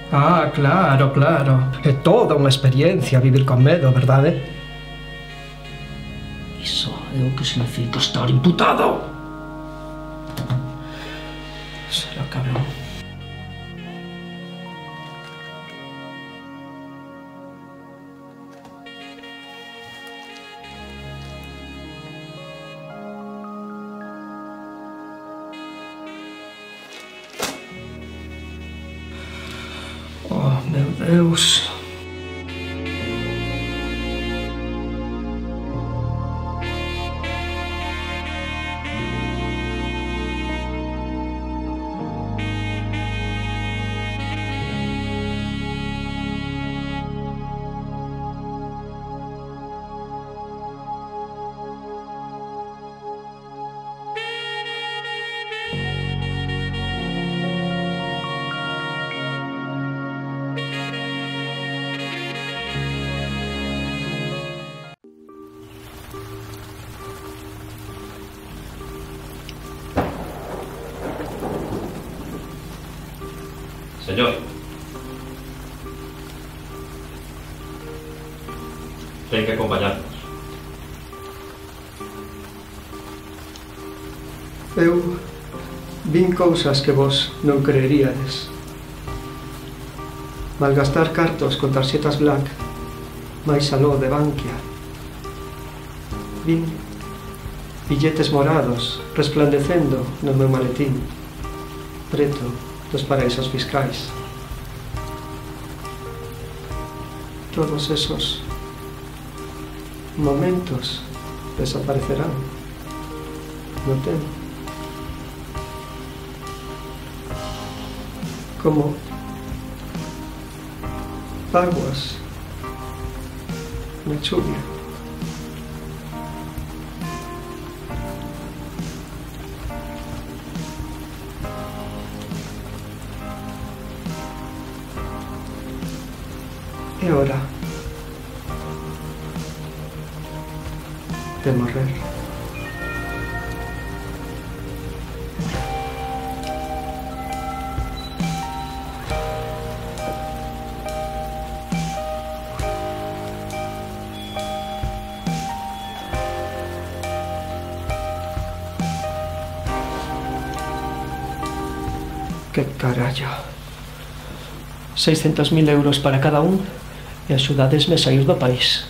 Ah, claro, claro. É toda unha experiencia vivir con medo, verdade? Iso é o que significa estar imputado. Será cabrón. Oh, meu Deus. Señor. Ten que acompañarnos. Eu vin cousas que vos non creeríades. Malgastar cartos con tarxetas Black, máis aló de Bankia. Vin billetes morados resplandecendo no meu maletín, preto dos paraísos fiscais. Todos esos momentos desaparecerán no tempo. Como aguas na chuvia. É hora de morrer. Que carallo. 600.000 euros para cada un e axudadesme a sair do país.